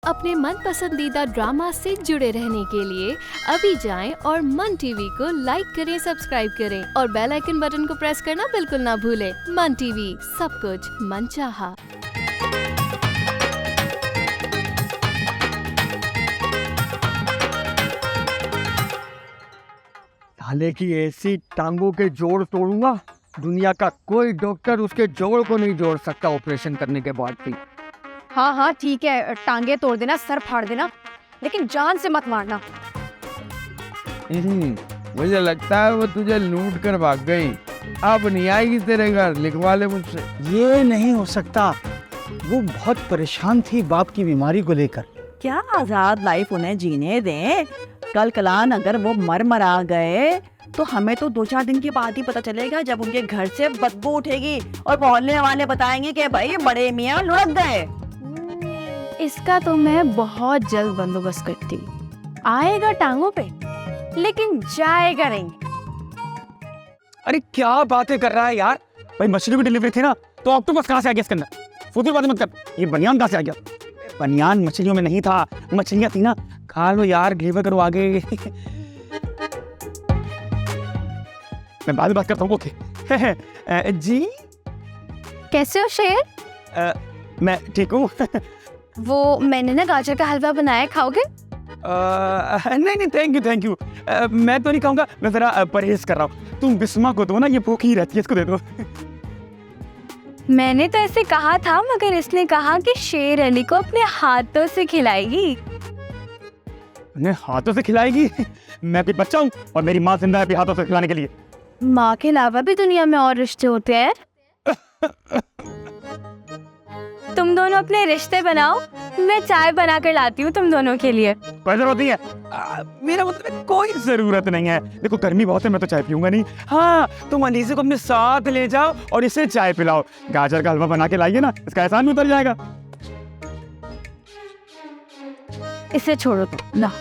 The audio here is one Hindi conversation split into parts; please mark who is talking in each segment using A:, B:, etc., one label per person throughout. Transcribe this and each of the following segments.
A: अपने मन पसंदीदा ड्रामा से जुड़े रहने के लिए अभी जाएं और मन टीवी को लाइक करें, सब्सक्राइब करें और बेल आइकन बटन को प्रेस करना बिल्कुल ना भूलें। मन टीवी, सब कुछ मनचाहा।
B: साले की ऐसी टांगों के जोड़ तोड़ूंगा, दुनिया का कोई डॉक्टर उसके जोड़ को नहीं जोड़ सकता ऑपरेशन करने के बाद भी।
C: हाँ हाँ ठीक है, टांगे तोड़ देना, सर फाड़ देना, लेकिन जान से मत मारना।
D: मुझे लगता है वो तुझे लूट कर भाग गई, अब नहीं आएगी तेरे घर, लिखवा ले मुझसे।
E: ये नहीं हो सकता, वो बहुत परेशान थी बाप की बीमारी को लेकर।
F: क्या आजाद लाइफ उन्हें जीने दें। कल कलान अगर वो मर गए तो हमें तो 2-4 दिन के बाद ही पता चलेगा, जब उनके घर से बदबू उठेगी और मोहल्ले वाले बताएंगे कि भाई बड़े मियाँ लुढ़क गए।
C: इसका तो मैं बहुत जल्द बंदोबस्त करती हूँ। आएगा टांगों पे, लेकिन जाएगा नहीं।
E: अरे क्या बातें कर रहा है यार, भाई मछली की डिलीवरी थी ना, तो ऑक्टोपस कहाँ से आ गया इसके अंदर? फुदूल बातें मत कर। ये बनियान कहाँ से आ गया? बनियान मछलियों में नहीं था, मछलियाँ थी ना। खा लो यार, डिलीवर करो आगे। मैं बाद में बात करता हूँ। ओके जी,
C: कैसे हो शेर?
E: मैं ठीक हूँ।
C: वो मैंने ना गाजर का हलवा बनाया, खाओगे?
E: नहीं थैंक यू। मैं तो नहीं खाऊंगा, मैं जरा परहेज कर रहा हूँ। तुम बिस्मा को दो ना, ये भूखी रहती है, इसको दे दो।
C: मैंने तो ऐसे कहा था, मगर इसने कहा कि शेर अली को अपने हाथों से खिलाएगी।
E: उन्हें हाथों से खिलाएगी? मैं कोई बच्चा हूँ और मेरी माँ जिंदा है भी हाथों से खिलाने के लिए?
C: माँ के अलावा भी दुनिया में और रिश्ते होते हैं। तुम दोनों अपने रिश्ते बनाओ, मैं चाय बना कर लाती हूँ तुम दोनों के लिए।
E: कोई जरूरत नहीं है, मेरा मतलब कोई जरूरत नहीं है। देखो गर्मी बहुत है, मैं तो चाय पीऊंगा नहीं। हाँ, तुम अनीसे को अपने साथ ले जाओ और इसे चाय पिलाओ। गाजर का हलवा बना के लाइए ना, इसका एहसान भी उतर जाएगा।
C: इसे छोड़ो तो ना।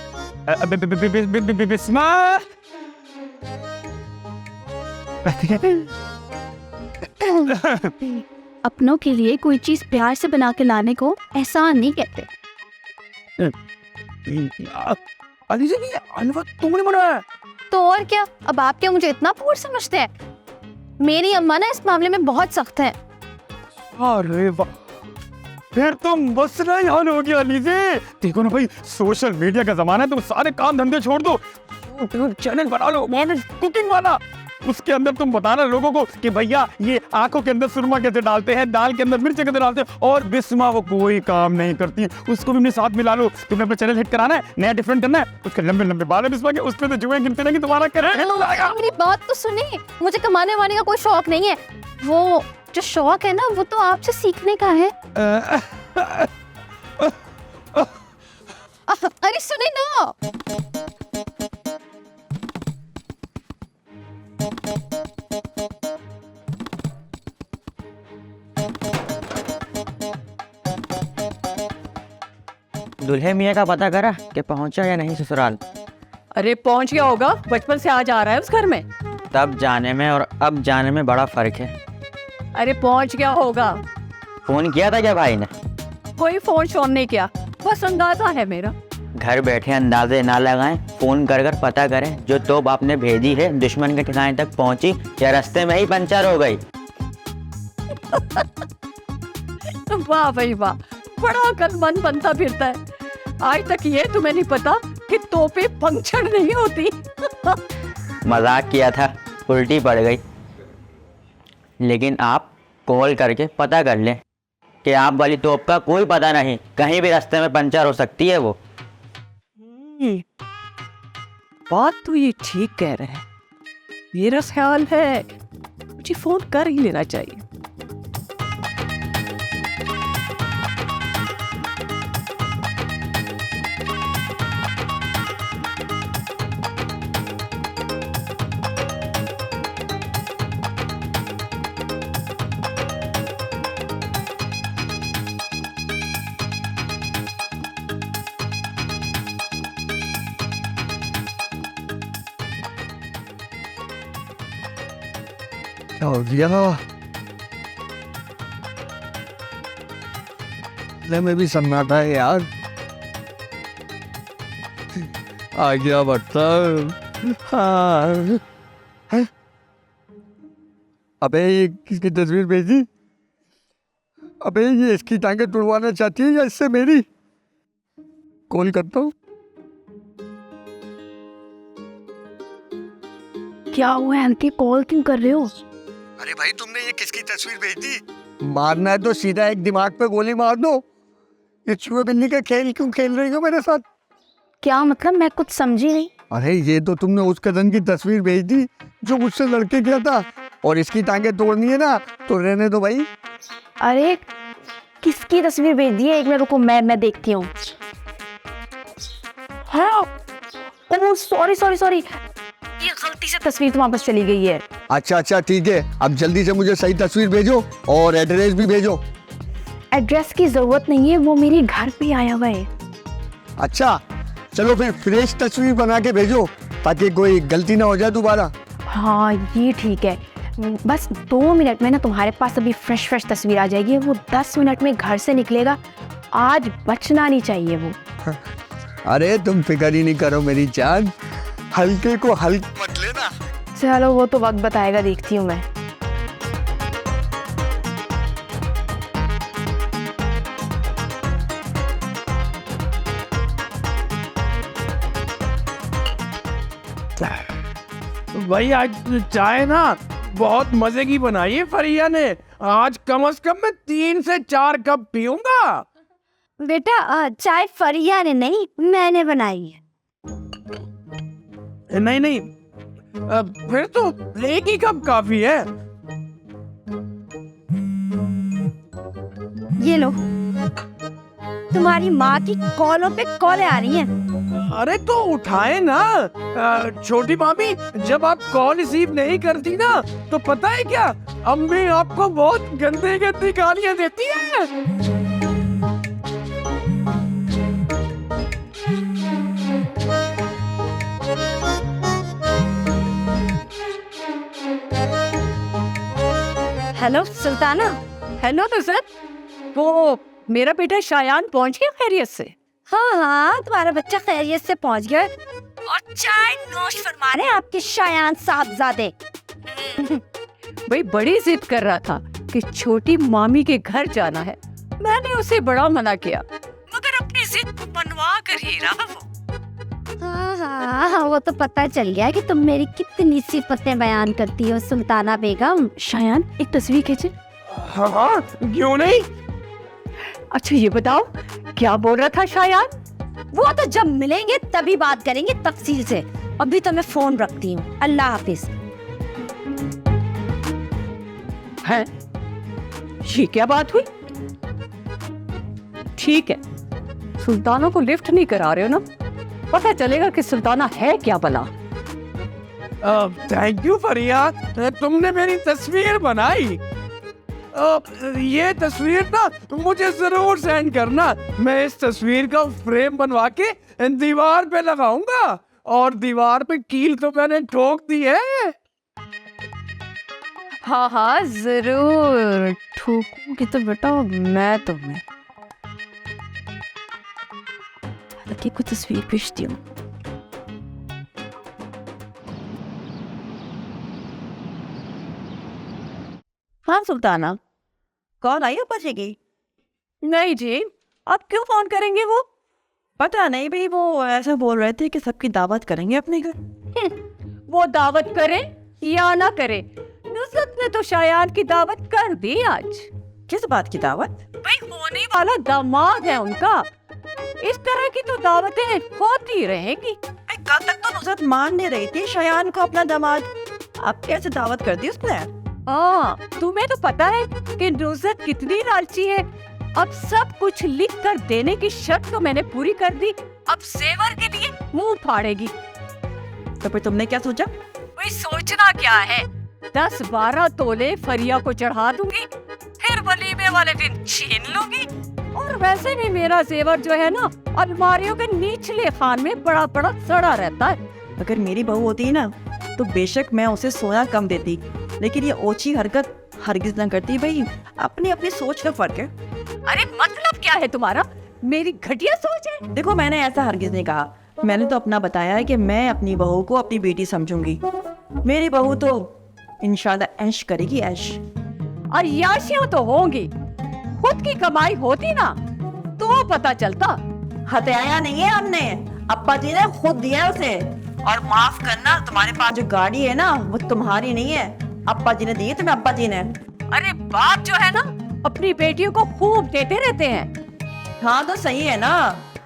E: बिस्मा,
C: अपनों के लिए कोई चीज प्यार से बना के लाने को एहसान नहीं कहते।
E: अनीसे ये हलवा तुमने बनाया?
C: तो और क्या, अब आप क्या मुझे इतना पूर समझते हैं? मेरी अम्मा ना इस मामले में बहुत सख्त है।
E: अरे वाह, फिर तो मसला ही हल हो गया। अनीसे देखो ना भाई, सोशल मीडिया का जमाना है, तुम सारे काम धंधे छोड़ दो, यूट्यूब चैनल बना लो, कुकिंग वाला। उसके अंदर तुम बताना लोगों को कि भैया ये आंखों के अंदर सुरमा कैसे डालते हैं, दाल के अंदर मिर्च कैसे डालते हैं। और बिस्मा वो कोई काम नहीं करती, उसको भी अपने साथ मिला लो। तुम्हें अपना चैनल हिट कराना है, नया डिफरेंट करना है, उसके लंबे लंबे बाल है बिस्मा के, उसमें तो जुए गिनते रहेंगे, तुम्हारा करें।
C: मेरी बात तो सुनिए, मुझे कमाने वाने का कोई शौक नहीं है। वो जो शौक है ना, वो तो आपसे सीखने का है। अरे सुने ना,
G: दुल्हे मियाँ का पता करा कि पहुंचा या नहीं ससुराल?
F: अरे पहुंच गया होगा, बचपन से आज आ रहा है उस घर में।
G: तब जाने में और अब जाने में बड़ा फर्क है।
F: अरे पहुंच गया होगा।
G: फोन किया था क्या भाई ने?
F: कोई फोन शोन नहीं किया, बस अंदाजा है मेरा।
G: घर बैठे अंदाजे ना लगाएं, फोन कर कर पता करें जो तोप आपने भेजी है दुश्मन के ठिकाने तक पहुंची या रास्ते में ही पंचर हो गई।
F: वाह भाई वाह, बड़ा अकलमंद बनता फिरता है। आज तक ये तुम्हें नहीं पता कि तोपे पंक्चर नहीं होती।
G: मजाक किया था, उल्टी पड़ गई। लेकिन आप कॉल करके पता कर लें कि आप वाली तोप का कोई पता नहीं, कहीं भी रास्ते में पंचर हो सकती है वो।
F: बात तो ये ठीक कह रहे हैं। मेरा ख्याल है मुझे फोन कर ही लेना चाहिए।
B: क्या हो गया? मैं भी सन्नाटा है यार,
D: आ गया मतलब। हाँ।
B: अबे ये किसकी तस्वीर भेजी? अबे ये इसकी टांगे तुड़वाना चाहती है या इससे मेरी? कॉल करता हूँ।
C: क्या हुआ आंटी, कॉल क्यों कर रहे हो?
B: अरे भाई तुमने ये किसकी तस्वीर भेजी? मारना है तो सीधा एक दिमाग पे गोली मार दो। ये चूहे बिल्ली का खेल क्यों खेल रही हो मेरे साथ?
C: क्या मतलब, मैं कुछ समझी नहीं।
B: अरे ये तो तुमने उस कजन की तस्वीर भेज दी जो मुझसे लड़के गया था, और इसकी टांगे तोड़नी है ना तो रहने दो भाई।
C: अरे किसकी तस्वीर भेज दी है? एक मिनट रुको, मैं देखती हूँ। हाँ, ओह सॉरी सॉरी सॉरी, ये गलती से तस्वीर तो वापस चली गई है।
B: अच्छा ठीक है, अब जल्दी से मुझे सही तस्वीर भेजो और एड्रेस भी भेजो।
C: एड्रेस की जरूरत नहीं है, वो मेरे घर पे आया हुआ है।
B: अच्छा चलो फिर फ्रेश तस्वीर बना के भेजो ताकि कोई गलती ना हो जाए दोबारा।
C: हाँ ये ठीक है, बस 2 मिनट में ना तुम्हारे पास अभी फ्रेश तस्वीर आ जाएगी। वो 10 मिनट में घर से निकलेगा, आज बचना नहीं चाहिए वो।
B: अरे तुम फिक्र ही नहीं करो मेरी जान, हल्के को हल्का मत लेना।
C: चलो वो तो वक्त बताएगा, देखती हूँ मैं।
D: भाई आज चाय ना बहुत मजे की बनाई है फरिया ने। आज कम से कम मैं 3 से 4 कप पीऊंगा।
C: बेटा चाय फरिया ने नहीं, मैंने बनाई है।
D: नहीं फिर तो 1 ही कप काफी है।
C: ये लो, तुम्हारी माँ की कॉलों पे कॉलें आ रही हैं।
D: अरे तो उठाए ना। छोटी मामी, जब आप कॉल रिसीव नहीं करती ना तो पता है क्या, अम्मी आपको बहुत गंदी गंदी गालियां देती है।
C: हेलो सुल्ताना।
F: हेलो नुसरत, वो मेरा बेटा शायान पहुंच गया खैरियत से?
C: हाँ तुम्हारा बच्चा खैरियत से पहुंच गया और चाय नोश फरमा रहे आपके शायान साहबजादे।
F: भाई बड़ी जिद कर रहा था कि छोटी मामी के घर जाना है। मैंने उसे बड़ा मना किया, मगर अपनी जिद को मनवा कर ही रहा वो।
C: हाँ वो तो पता चल गया कि तुम मेरी कितनी सिफतें बयान करती हो सुल्ताना बेगम।
F: शायान एक तस्वीर खींचे।
D: हाँ क्यों नहीं।
F: अच्छा ये बताओ क्या बोल रहा था शायान?
C: वो तो जब मिलेंगे तभी बात करेंगे तफसील से। अभी तो मैं फोन रखती हूँ, अल्लाह हाफिज।
F: है ये क्या बात हुई? ठीक है, सुल्ताना को लिफ्ट नहीं करा रहे हो ना, पता चलेगा कि सुल्ताना है क्या भला।
D: थैंक यू फरिया, तुमने मेरी तस्वीर बनाई। ये तस्वीर ना मुझे जरूर सेंड करना। मैं इस तस्वीर का फ्रेम बनवा के दीवार पे लगाऊंगा, और दीवार पे कील तो मैंने ठोक दी है।
C: हाँ जरूर ठोकूंगी तो बेटा मैं तुम्हें। लड़की को तस्वीर भेजती हूँ।
F: हाँ सुल्ताना, कौन आई बचेगी? नहीं जी, अब क्यों फोन करेंगे वो? पता नहीं भाई, वो ऐसा बोल रहे थे कि सबकी दावत करेंगे अपने घर। वो दावत करे या ना करे, नुसरत ने तो शायान की दावत कर दी आज। किस बात की दावत? भाई होने वाला दामाद है उनका। इस तरह की तो दावतें होती रहेगी। कल तक तो नुसरत मान नहीं रही थी शायान को अपना दामाद, अब कैसे दावत कर दी उसने? तुम्हें तो पता है कि नुसरत कितनी लालची है। अब सब कुछ लिख कर देने की शर्त तो मैंने पूरी कर दी, अब सेवर के लिए मुंह फाड़ेगी। तो फिर तुमने क्या सोचा? भाई सोचना क्या है, 10-12 तोले फरिया को चढ़ा दूंगी, फिर वलीमे वाले दिन छीन लूंगी। और वैसे भी मेरा जेवर जो है ना, अलमारियों के निचले खान में बड़ा बड़ा सड़ा रहता है। अगर मेरी बहू होती ना तो बेशक मैं उसे सोना कम देती, लेकिन ये ओछी हरकत हरगिज न करती। भाई अपनी अपनी सोच का फर्क है। अरे मतलब क्या है तुम्हारा? मेरी घटिया सोच है? देखो मैंने ऐसा हरगिज नहीं कहा, मैंने तो अपना बताया है कि मैं अपनी बहू को अपनी बेटी समझूंगी। मेरी बहू तो इंशाल्लाह ऐश करेगी, ऐश।
H: और याशियां तो होंगी, खुद की कमाई होती ना तो पता चलता।
F: हत्याया नहीं है हमने, अप्पा जी ने खुद दिया उसे। और माफ करना, तुम्हारे पास जो गाड़ी है ना वो तुम्हारी नहीं है, अप्पा जी ने दी है तुम्हें, अप्पा जी ने।
H: अरे बाप जो है ना अपनी बेटियों को खूब देते रहते हैं।
F: हाँ तो सही है ना,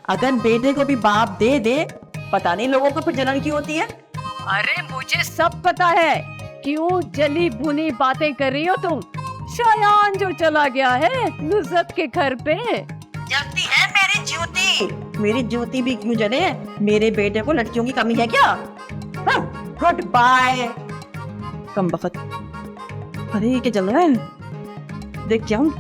F: अगर बेटे को भी बाप दे दे, पता नहीं लोगों को फिर जलन क्यों होती है।
H: अरे मुझे सब पता है, क्यों जली भुनी बातें कर रही हो तुम। शायान जो चला गया है नुसरत के घर पे।
F: जलती है मेरी जूती, मेरी जूती भी क्यों जले, मेरे बेटे को लड़कियों की कमी है क्या। गुड बाय कम बखत। अरे ये क्या चल रहा है, देख क्या हूँ।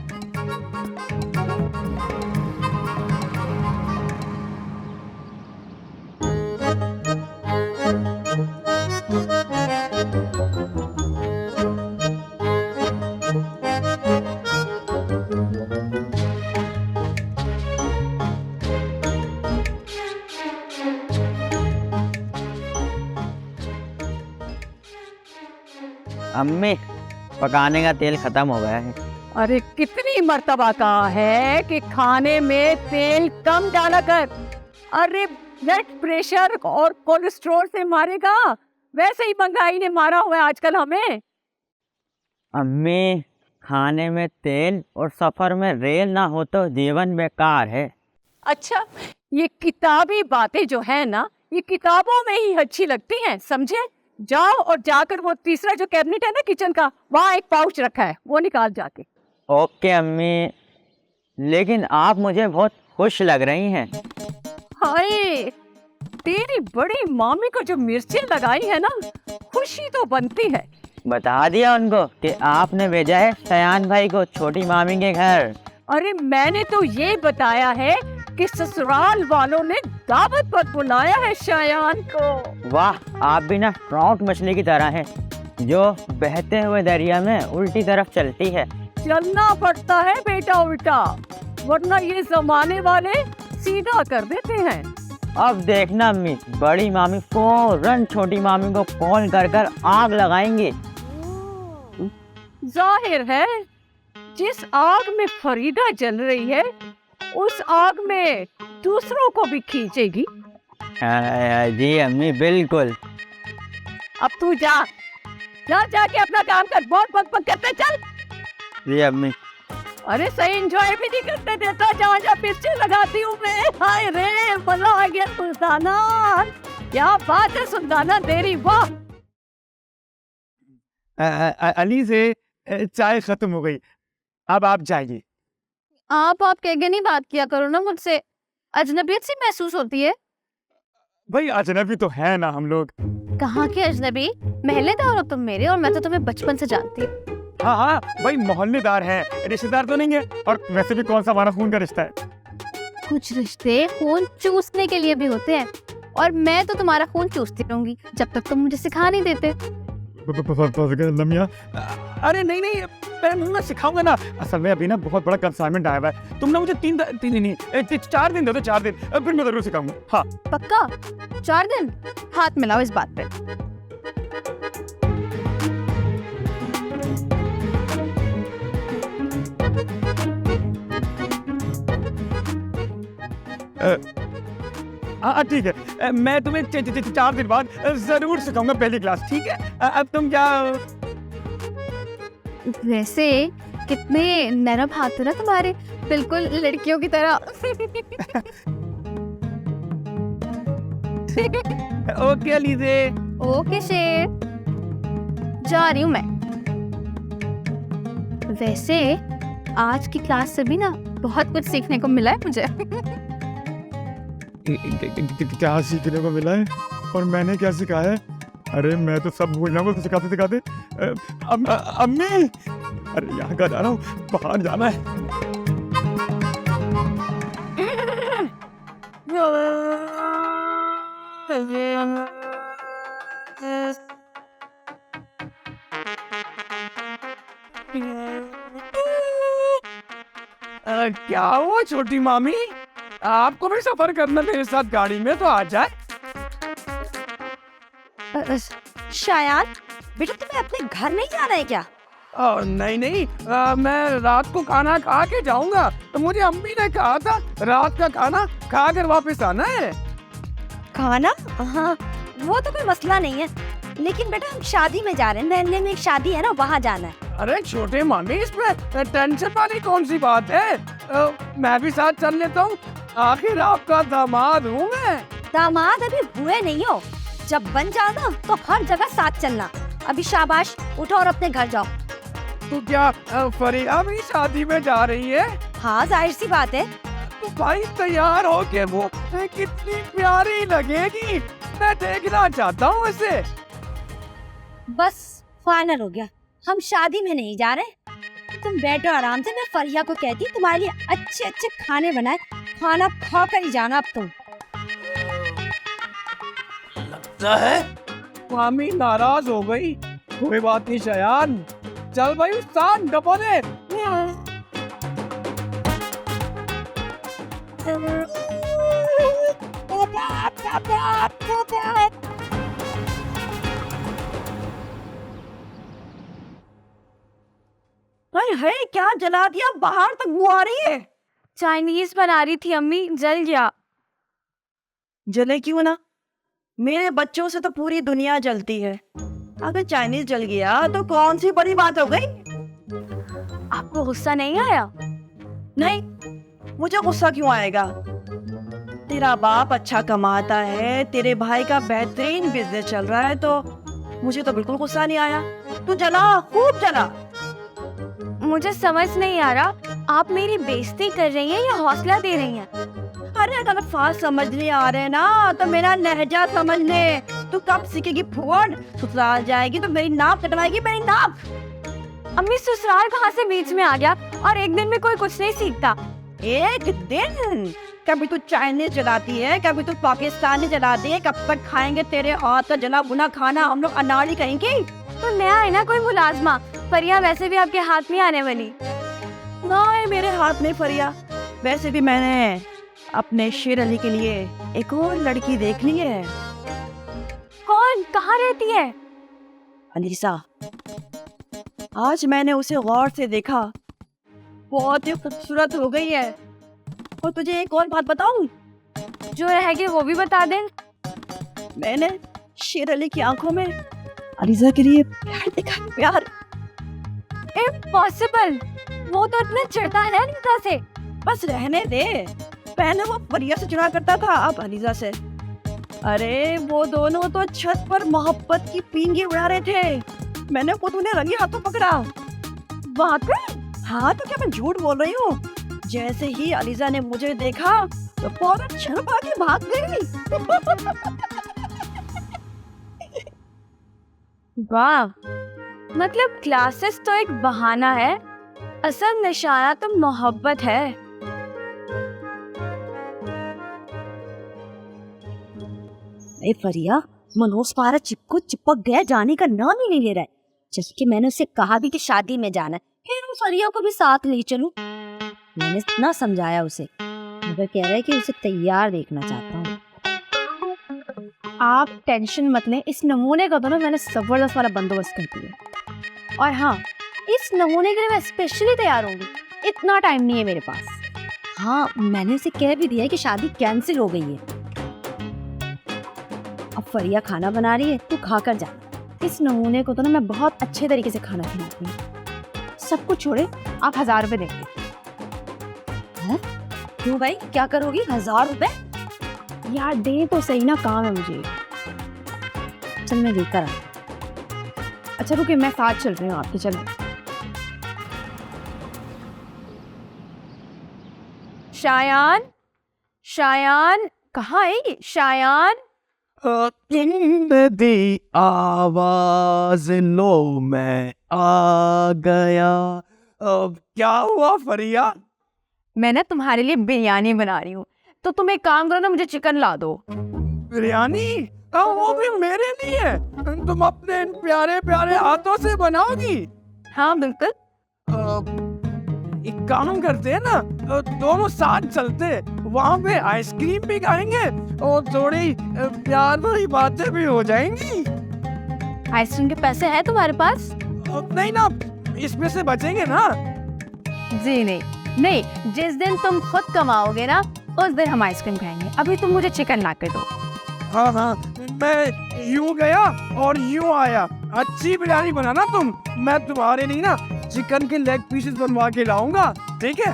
G: अम्मी, पकाने का तेल खत्म हो गया है।
H: अरे कितनी मर्तबा कहा है कि खाने में तेल कम डाला कर। अरे ब्लड प्रेशर और कोलेस्ट्रॉल से मारेगा, वैसे ही महंगाई ने मारा हुआ है आजकल हमें।
G: अम्मी, खाने में तेल और सफर में रेल ना हो तो जीवन बेकार है।
H: अच्छा, ये किताबी बातें जो है ना, ये किताबों में ही अच्छी लगती हैं, समझे। जाओ और जाकर वो तीसरा जो कैबिनेट है ना किचन का, वहाँ एक पाउच रखा है, वो निकाल जाके।
G: ओके अम्मी, लेकिन आप मुझे बहुत खुश लग रही हैं।
H: हाय, तेरी बड़ी मामी को जो मिर्चें लगाई है ना, खुशी तो बनती है।
G: बता दिया उनको कि आपने भेजा है शयान भाई को छोटी मामी के घर।
H: अरे मैंने तो ये बताया है कि ससुराल वालों ने दावत पर बुलाया है शायान को।
G: वाह, आप भी ना ट्राउट मछली की तरह हैं, जो बहते हुए दरिया में उल्टी तरफ चलती है।
H: चलना पड़ता है बेटा उल्टा, वरना ये जमाने वाले सीधा कर देते हैं।
G: अब देखना अम्मी, बड़ी मामी फौरन छोटी मामी को कॉल कर कर आग लगाएंगी।
H: जाहिर है जिस आग में फरीदा जल रही है, उस आग में दूसरों को भी खींचेगी।
G: जी अम्मी, बिल्कुल।
H: अब तू जा जाके अपना काम कर, बहुत बक बक करते चल।
G: जी अम्मी।
H: अरे सही एंजॉय भी नहीं करते देता, जहाँ जहाँ पिक्चर लगाती हूँ मैं। हाय रे, मजा आ गया सुल्ताना, क्या बात है सुल्ताना तेरी, वाह।
E: अली से चाय खत्म हो गई, अब आप जाइए।
A: आप कहके नहीं बात किया करो ना मुझसे, अजनबियत सी महसूस होती है।
E: भाई अजनबी तो है ना हम लोग।
A: कहाँ के अजनबी, महल्लेदार हो तुम मेरे, और मैं तो तुम्हें बचपन से जानती हूँ।
E: हाँ हाँ भाई, मोहल्लेदार हैं, रिश्तेदार तो नहीं है। और वैसे भी कौन सा हमारा खून का रिश्ता है।
A: कुछ रिश्ते खून चूसने के लिए भी होते हैं, और मैं तो तुम्हारा खून चूसती रहूंगी जब तक तुम मुझे सिखा नहीं देते।
E: लमिया, अरे नहीं नहीं, मैं सिखाऊंगा ना। असल में अभी ना बहुत बड़ा कंसाइनमेंट आया हुआ है, तुम ना मुझे 4 दिन दे दो, 4 दिन, फिर मैं जरूर सिखाऊंगा। हाँ
A: पक्का 4 दिन, हाथ मिलाओ इस बात पे।
E: हाँ ठीक है, मैं तुम्हें 4 दिन बाद जरूर सिखाऊंगा पहली क्लास, ठीक है। अब तुम क्या।
A: वैसे कितने नरम हाथ है ना तुम्हारे, बिल्कुल लड़कियों की तरह।
E: ओके अलीज़े।
A: ओके शेर, जा रही हूँ मैं। वैसे आज की क्लास से भी ना बहुत कुछ सीखने को मिला है मुझे।
E: क्या सीखने को मिला है और मैंने क्या सिखाया है? अरे मैं तो सब भूल जाऊंगा सिखाते सिखाते। अम्मी, अरे यहाँ का जा रहा हूँ, बाहर जाना है।
D: क्या हुआ छोटी मामी, आपको भी सफर करना मेरे साथ गाड़ी में, तो आ जाए।
I: शायान बेटा तुम्हें अपने घर नहीं जाना है क्या?
D: नहीं नहीं, मैं रात को खाना खा के जाऊंगा। तो मुझे अम्मी ने कहा था रात का खाना खा कर वापस आना है।
I: खाना? हाँ वो तो कोई मसला नहीं है, लेकिन बेटा हम शादी में जा रहे हैं, मोहल्ले में एक शादी है ना, वहाँ जाना है।
D: अरे छोटे मामी, इसमें टेंशन वाली कौन सी बात है? मैं भी साथ चल लेता हूँ, आखिर आपका दामाद हूँ मैं।
I: दामाद अभी हुए नहीं हो, जब बन जाना तो हर जगह साथ चलना। अभी शाबाश, उठो और अपने घर जाओ।
D: तो क्या फरिया भी शादी में जा रही है?
I: हाँ जाहिर सी बात है।
D: तो भाई तैयार हो के वो कितनी प्यारी लगेगी, मैं देखना चाहता हूँ उसे।
I: बस फाइनल हो गया, हम शादी में नहीं जा रहे। तुम बैठो आराम से, मैं फरिया को कहती तुम्हारे लिए अच्छे अच्छे खाने बनाए, खाना खा कर ही जाना अब तुम।
D: लगता है मामी नाराज हो गई। कोई बात नहीं शायान, चल भाई उस्ताद डबोले।
F: है क्या जला दिया, बाहर तक बू आ रही है।
C: चाइनीज बना रही थी अम्मी, जल गया।
F: जले क्यों ना, मेरे बच्चों से तो पूरी दुनिया जलती है। अगर चाइनीज जल गया तो कौन सी बड़ी बात हो गई।
C: आपको गुस्सा नहीं आया?
F: नहीं, मुझे गुस्सा क्यों आएगा। तेरा बाप अच्छा कमाता है, तेरे भाई का बेहतरीन बिजनेस चल रहा है, तो मुझे तो बिल्कुल गुस्सा नहीं आया। तू जला, खूब जला।
C: मुझे समझ नहीं आ रहा, आप मेरी बेइज्जती कर रही हैं या हौसला दे रही हैं?
F: अरे अगर फास्ट समझने आ रहे ना तो मेरा लहजा समझ ले। तू कब सीखेगी फुआड, ससुराल जाएगी तो मेरी नाक कटवाएगी, मेरी नाक।
C: अम्मी ससुराल कहाँ से बीच में आ गया, और एक दिन में कोई कुछ नहीं सीखता।
F: एक दिन कभी तू चाइनीज जलाती है, कभी तू पाकिस्तानी जलाती है। कब तक खाएंगे तेरे हाथ का जला भुना खाना, हम लोग अनाड़ी कहेंगे।
C: तो नया है ना कोई मुलाजमा, फरिया वैसे भी आपके हाथ में आने वाली।
F: ना है मेरे हाथ में फरिया, वैसे भी मैंने अपने शेर अली के लिए एक और लड़की देख ली है।
C: कौन, कहाँ रहती है?
F: अलीसा, आज मैंने उसे गौर से देखा, बहुत ही खूबसूरत हो गई है। और तुझे एक और बात बताऊं?
C: जो रहेगी वो भी बता दें।
F: मैंने शेर अली की आंखों में अलीजा के लिए प्यार देखा, प्यार।
C: इम्पॉसिबल, वो तो इतना चिढ़ता है अलीजा से।
F: बस रहने दे, पहले वो फरिया से चिढ़ा करता था, अब अलीजा से। अरे वो दोनों तो छत पर मोहब्बत की पींगी उड़ा रहे थे, मैंने खुद उन्हें रंगे हाथों पकड़ा। बात कर। हाँ तो क्या मैं झूठ बोल रही हूँ? जैसे ही अलीजा ने मुझे देखा तो फौरन शर्मा के भाग गई।
C: वाह, मतलब क्लासेस तो एक बहाना है, असल निशाना तो मोहब्बत है।
I: ए फरिया, मनोज पारा चिपक गया, जाने का नाम ही नहीं ले रहा है। जबकि मैंने उससे कहा भी कि शादी में जाना है, फिर फरिया को भी साथ ले चलूं। मैंने इतना समझाया उसे, मगर कह रहा है कि उसे तैयार देखना चाहता हूँ।
C: आप टेंशन मत लें, इस नमूने का तो ना मैंने जबरदस्त वाला बंदोबस्त कर दिया। और हाँ, इस नमूने के लिए मैं स्पेशली तैयार होंगी, इतना टाइम नहीं है मेरे पास।
I: हाँ मैंने उसे कह भी दिया है कि शादी कैंसिल हो गई है। अब फरिया खाना बना रही है, तू खा कर जा।
C: इस नमूने को तो ना मैं बहुत अच्छे तरीके से खाना खिलाती हूँ। सब कुछ छोड़े, आप 1000 रुपए देंगे।
I: क्यों भाई, क्या करोगी 1000 रुपए?
C: यार दे तो सही ना, काम है मुझे।
I: चल मैं लेकर आ।
C: अच्छा रुकिए, मैं साथ चल रही हूँ आपके। चलो शायान, शायान कहाँ है ये? शायान,
D: तुमने दी आवाज लो मैं आ गया। क्या हुआ फरिया?
C: मैं ना तुम्हारे लिए बिरयानी बना रही हूँ, तो तुम एक काम करो ना, मुझे चिकन ला दो।
D: बिरयानी? वो भी मेरे लिए? तुम अपने इन प्यारे प्यारे हाथों से बनाओगी?
C: हाँ बिल्कुल।
D: एक काम करते हैं ना, दोनों साथ चलते, वहाँ पे आइसक्रीम भी खाएंगे और थोड़ी प्यार भरी बातें भी हो जाएंगी।
C: आइसक्रीम के पैसे हैं तुम्हारे पास?
D: नहीं ना, इसमें से बचेंगे ना।
C: जी नहीं, जिस दिन तुम खुद कमाओगे ना उस दिन हम आइसक्रीम खाएंगे। अभी तुम मुझे चिकन ला के दो।
D: हाँ हाँ, मैं यूं गया और यूं आया। अच्छी बिरयानी बनाना तुम, मैं तुम्हारे लिए ना चिकन के लेग पीसेस बनवा के लाऊंगा, ठीक है?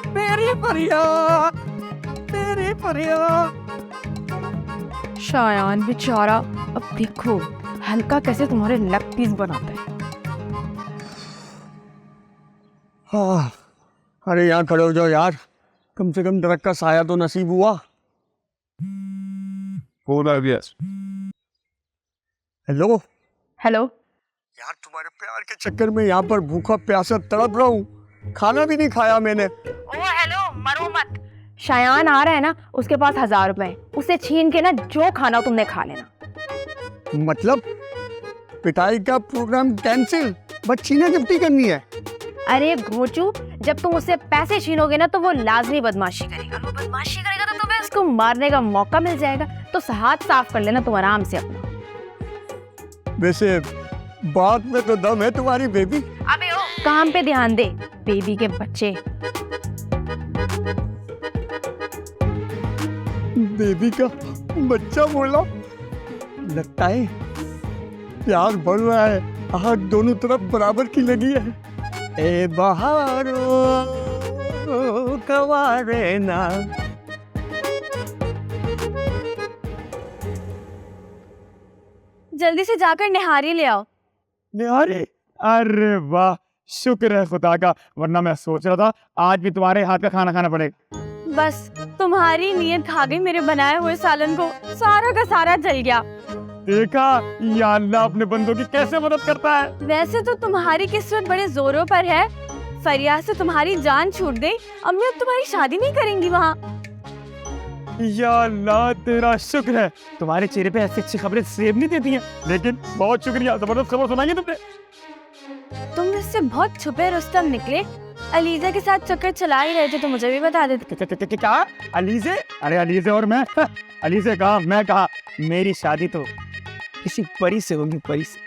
D: मेरी परिया, मेरी परिया।
C: शायान बेचारा, अब देखो हल्का कैसे तुम्हारे लेग पीस बनाता है।
B: हाँ, अरे यहाँ खड़े हो जाओ यार, कम से कम दरख्त का साया तो नसीब हुआ। हेलो
C: हेलो,
B: यार, तुम्हारे प्यार के चक्कर में यहाँ पर भूखा प्यासा तड़प रहा हूँ, खाना भी नहीं खाया मैंने।
C: ओ हेलो, मरो मत। शायान आ रहा है ना, उसके पास 1000 रुपए, उसे छीन के ना जो खाना तुमने खा लेना।
B: मतलब पिटाई का प्रोग्राम कैंसिल, बस छीना जब्ती करनी है।
C: अरे घोचू, जब तुम उससे पैसे छीनोगे ना तो वो लाजमी बदमाशी करेगा। वो बदमाशी करेगा तो तुम्हें उसको मारने का मौका मिल जाएगा। तो हाथ साफ कर लेना तुम आराम से अपना।
B: वैसे बात में तो दम है तुम्हारी बेबी।
C: अबे ओ, काम पे ध्यान दे, बेबी के बच्चे।
B: बेबी का बच्चा बोला, लगता है प्यार बढ़ रहा है, आग दोनों तरफ बराबर की लगी है। ए बहारो कवारे ना।
C: जल्दी से जाकर निहारी ले आओ।
E: निहारी? अरे वाह, शुक्र है खुदा का, वरना मैं सोच रहा था आज भी तुम्हारे हाथ का खाना खाना पड़ेगा।
C: बस तुम्हारी नीयत खा गई मेरे बनाए हुए सालन को, सारा का सारा जल गया।
E: देखा, या अल्लाह अपने बंदों की कैसे मदद करता है।
C: वैसे तो तुम्हारी किस्मत बड़े जोरों पर है। फरिया से तुम्हारी जान छूट गई, अम्मी अब तुम्हारी शादी नहीं करेंगी वहाँ।
E: या अल्लाह तेरा शुक्र है, तुम्हारे चेहरे पे ऐसी अच्छी खबरें सेव नहीं देती हैं, लेकिन बहुत शुक्रिया, जबरदस्त खबर सुनाई है तुमने।
C: तुम इससे बहुत छुपे रुस्तम निकले। अलीजा के साथ चक्कर चला ही रहे थे तो मुझे भी बता देते।
E: क्या अलीजे? अरे अलीजे और मैं अलीजे कहा, मैं कहा, मेरी शादी तो किसी परी से होगी, परी से।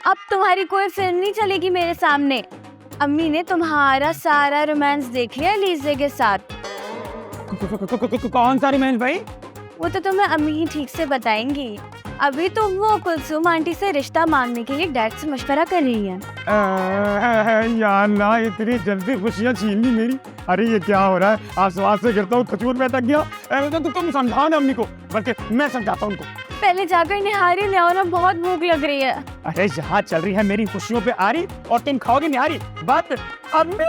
C: अब तुम्हारी कोई फिल्म नहीं चलेगी मेरे सामने। अम्मी ने तुम्हारा सारा रोमांस देख लिया अलीजे के साथ।
E: कौन सा रोमांस भाई?
C: वो तो तुम्हें अम्मी ही ठीक से बताएंगी। अभी तो वो कुलसुम आंटी से रिश्ता मांगने के लिए डैड से मशवरा कर रही है।
E: यार ना, इतनी जल्दी खुशियाँ छीन ली मेरी। अरे ये क्या हो रहा है? आसमान से गिरता हूँ खजूर में अटक गया। तो तुम समझाओ ना अम्मी को, बल्कि मैं समझाता हूँ उनको।
C: पहले जाकर निहारी ले आओ ना, बहुत भूख लग रही है।
E: अरे यहाँ चल रही है मेरी खुशियों पे आ रही और तुम खाओगे निहारी। बात अम्मी